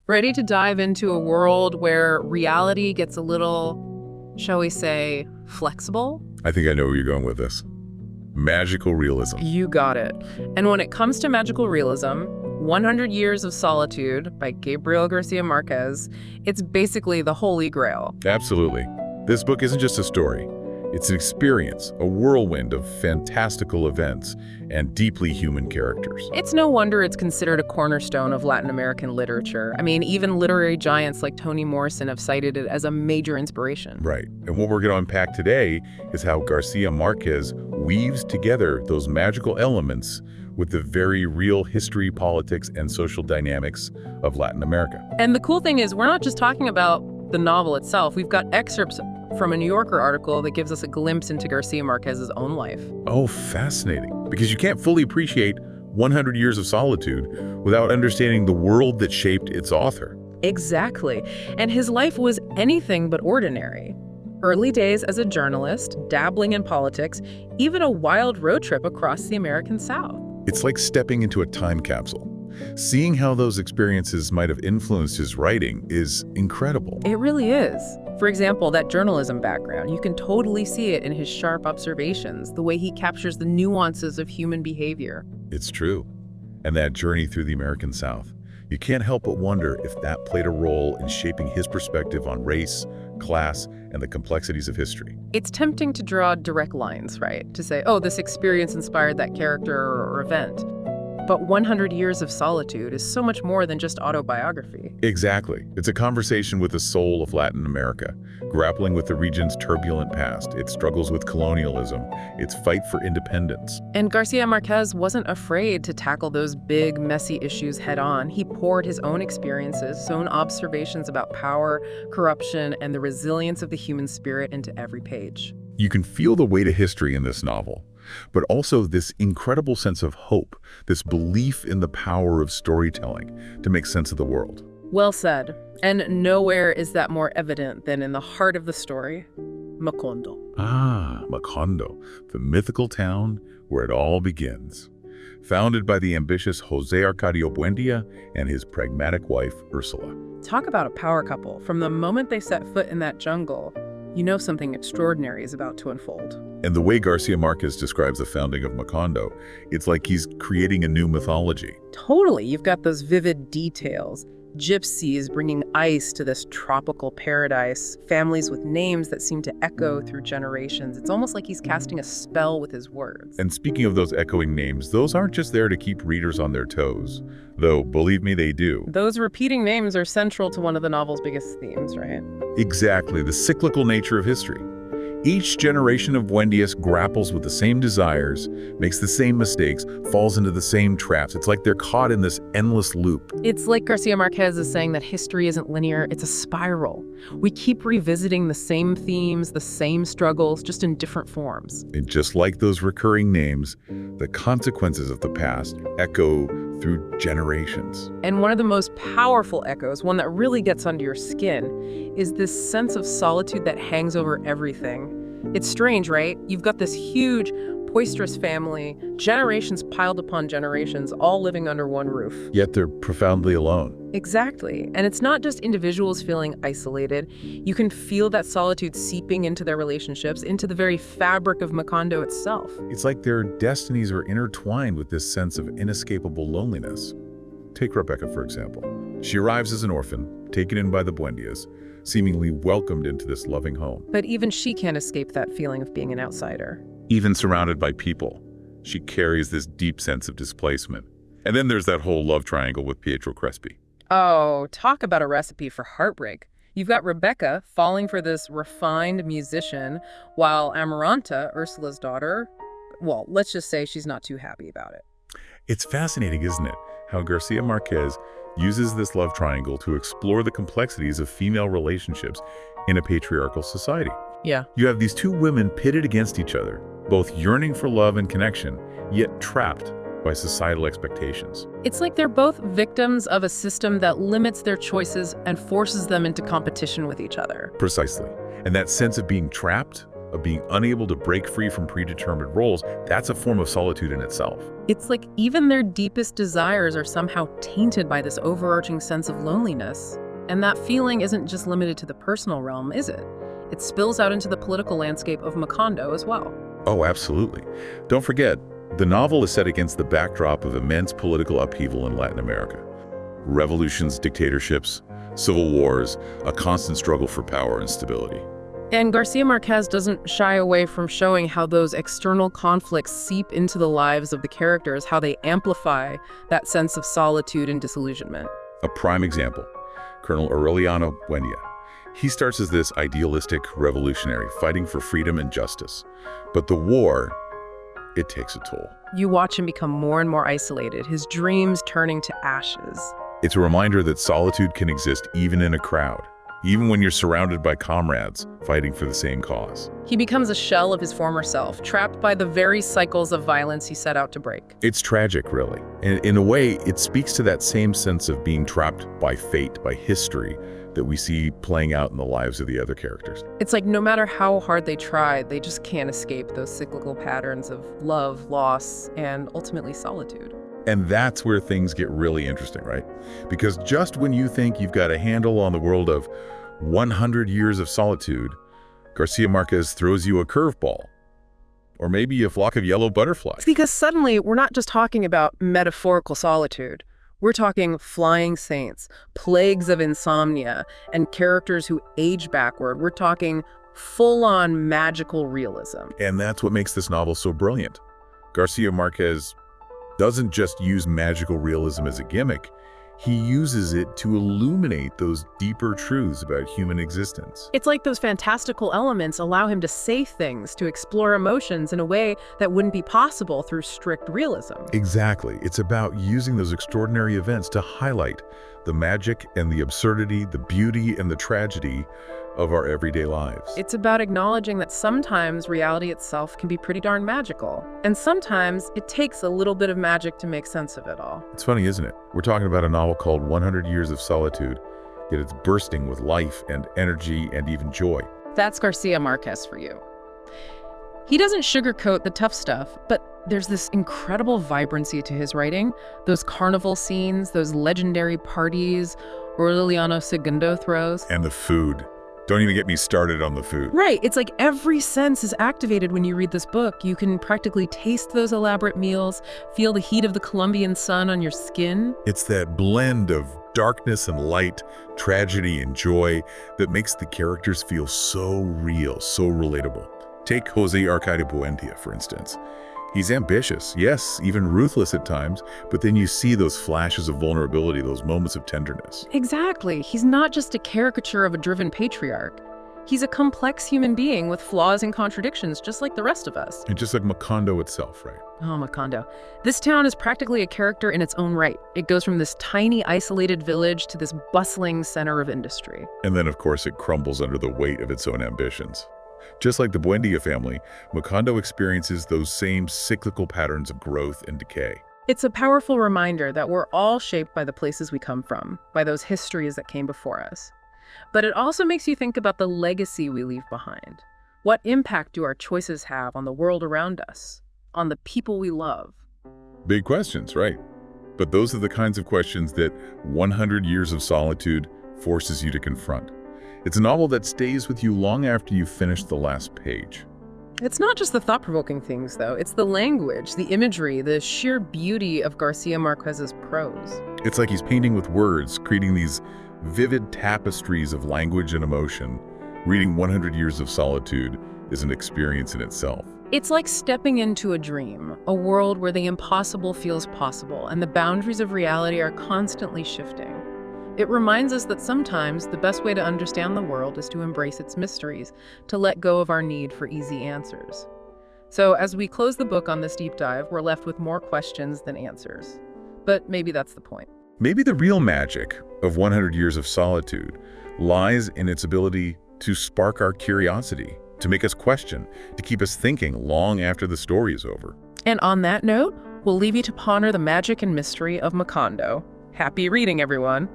Ready to dive into a world where reality gets a little, shall we say, flexible? I think I know where you're going with this. Magical realism. You got it. And when it comes to magical realism, 100 Years of Solitude by Gabriel García Márquez, it's basically the holy grail. Absolutely. This book isn't just a story. It's an experience, a whirlwind of fantastical events and deeply human characters. It's no wonder it's considered a cornerstone of Latin American literature. I mean, even literary giants like Toni Morrison have cited it as a major inspiration. Right. And what we're going to unpack today is how Garcia Marquez weaves together those magical elements with the very real history, politics, and social dynamics of Latin America. And the cool thing is, we're not just talking about the novel itself. We've got excerpts from a New Yorker article that gives us a glimpse into Garcia Marquez's own life. Oh, fascinating. Because you can't fully appreciate 100 Years of Solitude without understanding the world that shaped its author. Exactly. And his life was anything but ordinary. Early days as a journalist, dabbling in politics, even a wild road trip across the American South. It's like stepping into a time capsule. Seeing how those experiences might have influenced his writing is incredible. It really is. For example, that journalism background, you can totally see it in his sharp observations, the way he captures the nuances of human behavior. It's true. And that journey through the American South, you can't help but wonder if that played a role in shaping his perspective on race, class, and the complexities of history. It's tempting to draw direct lines, right? To say, oh, this experience inspired that character or event. But 100 Years of Solitude is so much more than just autobiography. Exactly. It's a conversation with the soul of Latin America, grappling with the region's turbulent past, its struggles with colonialism, its fight for independence. And Garcia Marquez wasn't afraid to tackle those big, messy issues head-on. He poured his own experiences, his own observations about power, corruption, and the resilience of the human spirit into every page. You can feel the weight of history in this novel, but also this incredible sense of hope, this belief in the power of storytelling to make sense of the world. Well said. And nowhere is that more evident than in the heart of the story, Macondo. Ah, Macondo, the mythical town where it all begins. Founded by the ambitious José Arcadio Buendia and his pragmatic wife, Ursula. Talk about a power couple. From the moment they set foot in that jungle, you know something extraordinary is about to unfold. And the way Garcia Marquez describes the founding of Macondo, it's like he's creating a new mythology. Totally. You've got those vivid details. Gypsies bringing ice to this tropical paradise, families with names that seem to echo through generations. It's almost like he's casting a spell with his words. And speaking of those echoing names, those aren't just there to keep readers on their toes, though believe me, they do. Those repeating names are central to one of the novel's biggest themes, right? Exactly, the cyclical nature of history. Each generation of Buendias grapples with the same desires, makes the same mistakes, falls into the same traps. It's like they're caught in this endless loop. It's like Garcia Marquez is saying that history isn't linear, it's a spiral. We keep revisiting the same themes, the same struggles, just in different forms. And just like those recurring names, the consequences of the past echo through generations. And one of the most powerful echoes, one that really gets under your skin, is this sense of solitude that hangs over everything. It's strange, right? You've got this huge, boisterous family, generations piled upon generations, all living under one roof. Yet they're profoundly alone. Exactly. And it's not just individuals feeling isolated. You can feel that solitude seeping into their relationships, into the very fabric of Macondo itself. It's like their destinies are intertwined with this sense of inescapable loneliness. Take Rebecca, for example. She arrives as an orphan, taken in by the Buendias, seemingly welcomed into this loving home. But even she can't escape that feeling of being an outsider. Even surrounded by people, she carries this deep sense of displacement. And then there's that whole love triangle with Pietro Crespi. Oh, talk about a recipe for heartbreak. You've got Rebecca falling for this refined musician, while Amaranta, Ursula's daughter, well, let's just say she's not too happy about it. It's fascinating, isn't it, how Garcia Marquez uses this love triangle to explore the complexities of female relationships in a patriarchal society. Yeah. You have these two women pitted against each other, both yearning for love and connection, yet trapped by societal expectations. It's like they're both victims of a system that limits their choices and forces them into competition with each other. Precisely. And that sense of being trapped, of being unable to break free from predetermined roles, that's a form of solitude in itself. It's like even their deepest desires are somehow tainted by this overarching sense of loneliness. And that feeling isn't just limited to the personal realm, is it? It spills out into the political landscape of Macondo as well. Oh, absolutely. Don't forget, the novel is set against the backdrop of immense political upheaval in Latin America. Revolutions, dictatorships, civil wars, a constant struggle for power and stability. And Garcia Marquez doesn't shy away from showing how those external conflicts seep into the lives of the characters, how they amplify that sense of solitude and disillusionment. A prime example, Colonel Aureliano Buendia. He starts as this idealistic revolutionary fighting for freedom and justice. But the war, it takes a toll. You watch him become more and more isolated, his dreams turning to ashes. It's a reminder that solitude can exist even in a crowd, even when you're surrounded by comrades fighting for the same cause. He becomes a shell of his former self, trapped by the very cycles of violence he set out to break. It's tragic, really. And in a way, it speaks to that same sense of being trapped by fate, by history, that we see playing out in the lives of the other characters. It's like no matter how hard they try, they just can't escape those cyclical patterns of love, loss, and ultimately solitude. And that's where things get really interesting, right? Because just when you think you've got a handle on the world of 100 years of solitude, Garcia Marquez throws you a curveball. Or maybe a flock of yellow butterflies. Because suddenly, we're not just talking about metaphorical solitude. We're talking flying saints, plagues of insomnia, and characters who age backward. We're talking full-on magical realism. And that's what makes this novel so brilliant. Garcia Marquez doesn't just use magical realism as a gimmick. He uses it to illuminate those deeper truths about human existence. It's like those fantastical elements allow him to say things, to explore emotions in a way that wouldn't be possible through strict realism. Exactly. It's about using those extraordinary events to highlight the magic and the absurdity, the beauty and the tragedy of our everyday lives. It's about acknowledging that sometimes reality itself can be pretty darn magical, and sometimes it takes a little bit of magic to make sense of it all. It's funny, isn't it? We're talking about a novel called 100 Years of Solitude, yet it's bursting with life and energy and even joy. That's Garcia Marquez for you. He doesn't sugarcoat the tough stuff, but there's this incredible vibrancy to his writing. Those carnival scenes, those legendary parties Aureliano Segundo throws. And the food. Don't even get me started on the food. Right. It's like every sense is activated when you read this book. You can practically taste those elaborate meals, feel the heat of the Colombian sun on your skin. It's that blend of darkness and light, tragedy and joy that makes the characters feel so real, so relatable. Take Jose Arcadio Buendia, for instance. He's ambitious, yes, even ruthless at times, but then you see those flashes of vulnerability, those moments of tenderness. Exactly. He's not just a caricature of a driven patriarch. He's a complex human being with flaws and contradictions, just like the rest of us. And just like Macondo itself, right? Oh, Macondo. This town is practically a character in its own right. It goes from this tiny, isolated village to this bustling center of industry. And then, of course, it crumbles under the weight of its own ambitions. Just like the Buendia family, Macondo experiences those same cyclical patterns of growth and decay. It's a powerful reminder that we're all shaped by the places we come from, by those histories that came before us. But it also makes you think about the legacy we leave behind. What impact do our choices have on the world around us, on the people we love? Big questions, right? But those are the kinds of questions that 100 Years of Solitude forces you to confront. It's a novel that stays with you long after you've finished the last page. It's not just the thought-provoking things, though. It's the language, the imagery, the sheer beauty of Garcia Marquez's prose. It's like he's painting with words, creating these vivid tapestries of language and emotion. Reading 100 Years of Solitude is an experience in itself. It's like stepping into a dream, a world where the impossible feels possible and the boundaries of reality are constantly shifting. It reminds us that sometimes the best way to understand the world is to embrace its mysteries, to let go of our need for easy answers. So as we close the book on this deep dive, we're left with more questions than answers. But maybe that's the point. Maybe the real magic of 100 Years of Solitude lies in its ability to spark our curiosity, to make us question, to keep us thinking long after the story is over. And on that note, we'll leave you to ponder the magic and mystery of Macondo. Happy reading, everyone!